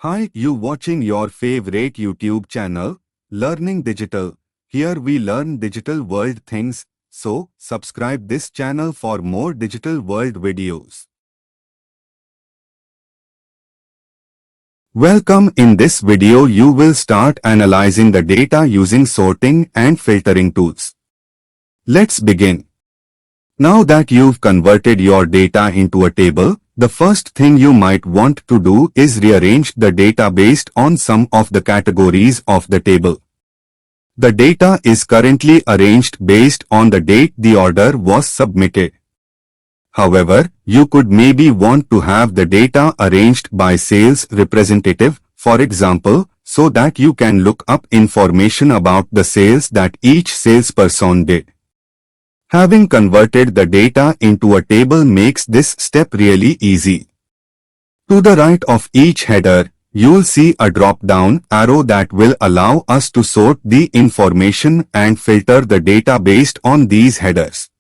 Hi, you watching your favorite YouTube channel, Learning Digital. Here we learn digital world things, so subscribe this channel for more digital world videos. Welcome. In this video you will start analyzing the data using sorting and filtering tools. Let's begin. Now that you've converted your data into a table, the first thing you might want to do is rearrange the data based on some of the categories of the table. The data is currently arranged based on the date the order was submitted. However, you could maybe want to have the data arranged by sales representative, for example, so that you can look up information about the sales that each salesperson did. Having converted the data into a table makes this step really easy. To the right of each header, you'll see a drop-down arrow that will allow us to sort the information and filter the data based on these headers.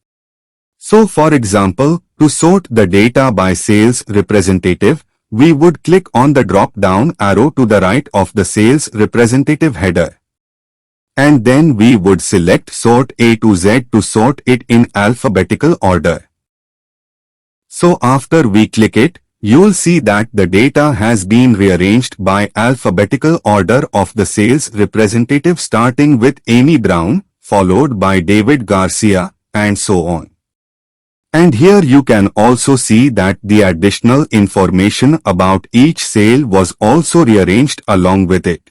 So for example, to sort the data by sales representative, we would click on the drop-down arrow to the right of the sales representative header. And then we would select Sort A to Z to sort it in alphabetical order. So after we click it, you'll see that the data has been rearranged by alphabetical order of the sales representative, starting with Amy Brown, followed by David Garcia, and so on. And here you can also see that the additional information about each sale was also rearranged along with it.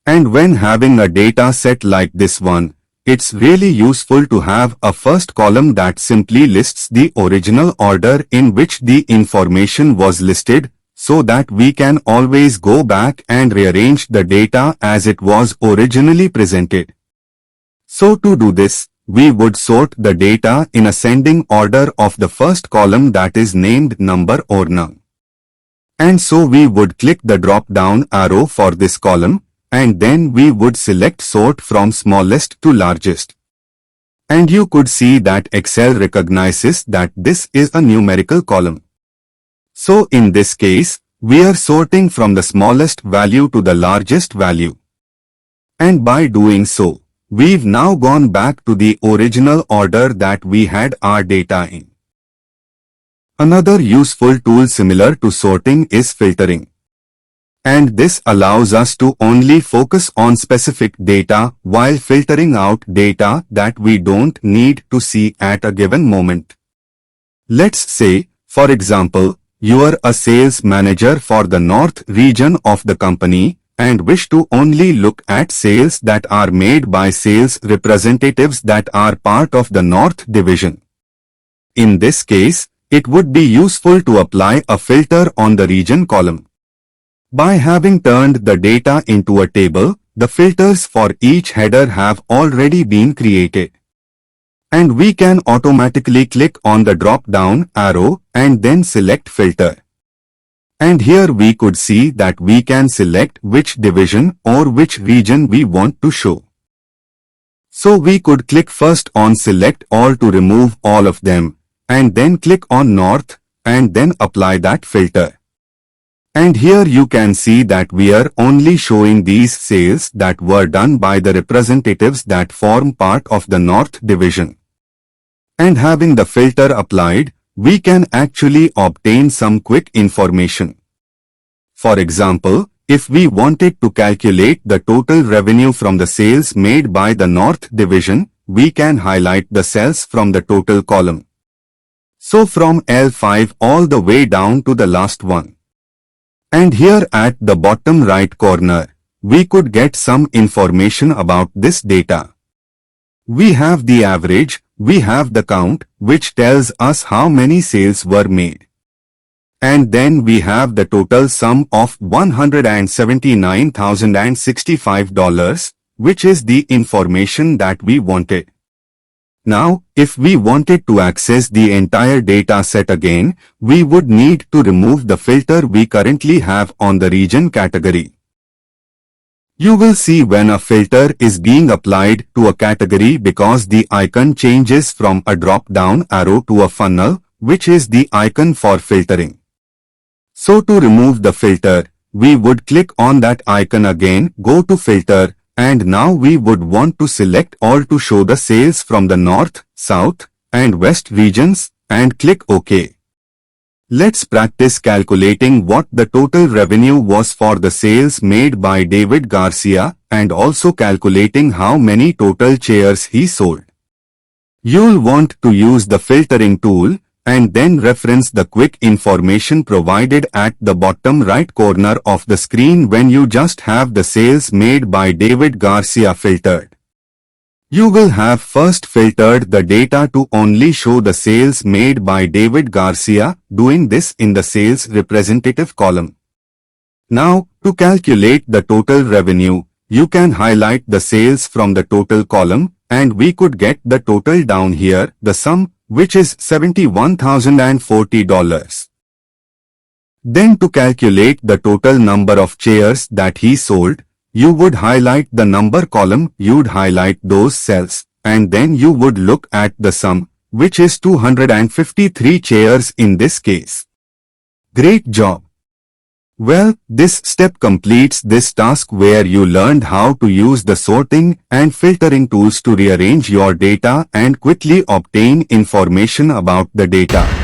And when having a data set like this one, it's really useful to have a first column that simply lists the original order in which the information was listed, so that we can always go back and rearrange the data as it was originally presented. So to do this, we would sort the data in ascending order of the first column that is named number or none. And so we would click the drop-down arrow for this column, and then we would select sort from smallest to largest. And you could see that Excel recognizes that this is a numerical column. So in this case, we are sorting from the smallest value to the largest value. And by doing so, we've now gone back to the original order that we had our data in. Another useful tool similar to sorting is filtering. And this allows us to only focus on specific data while filtering out data that we don't need to see at a given moment. Let's say, for example, you are a sales manager for the North region of the company and wish to only look at sales that are made by sales representatives that are part of the North division. In this case, it would be useful to apply a filter on the region column. By having turned the data into a table, the filters for each header have already been created. And we can automatically click on the drop-down arrow and then select filter. And here we could see that we can select which division or which region we want to show. So we could click first on select all to remove all of them, and then click on North, and then apply that filter. And here you can see that we are only showing these sales that were done by the representatives that form part of the North division. And having the filter applied, we can actually obtain some quick information. For example, if we wanted to calculate the total revenue from the sales made by the North division, we can highlight the cells from the total column. So from L5 all the way down to the last one. And here at the bottom right corner, we could get some information about this data. We have the average, we have the count, which tells us how many sales were made. And then we have the total sum of $179,065, which is the information that we wanted. Now, if we wanted to access the entire data set again, we would need to remove the filter we currently have on the region category. You will see when a filter is being applied to a category because the icon changes from a drop-down arrow to a funnel, which is the icon for filtering. So to remove the filter, we would click on that icon again, go to filter, and now we would want to select all to show the sales from the north, south, and west regions, and click OK. Let's practice calculating what the total revenue was for the sales made by David Garcia and also calculating how many total chairs he sold. You'll want to use the filtering tool and then reference the quick information provided at the bottom right corner of the screen when you just have the sales made by David Garcia filtered. You will have first filtered the data to only show the sales made by David Garcia, doing this in the sales representative column. Now, to calculate the total revenue, you can highlight the sales from the total column, and we could get the total down here, the sum, which is $71,040. Then to calculate the total number of chairs that he sold, you would highlight the number column, you'd highlight those cells, and then you would look at the sum, which is 253 chairs in this case. Great job! Well, this step completes this task where you learned how to use the sorting and filtering tools to rearrange your data and quickly obtain information about the data.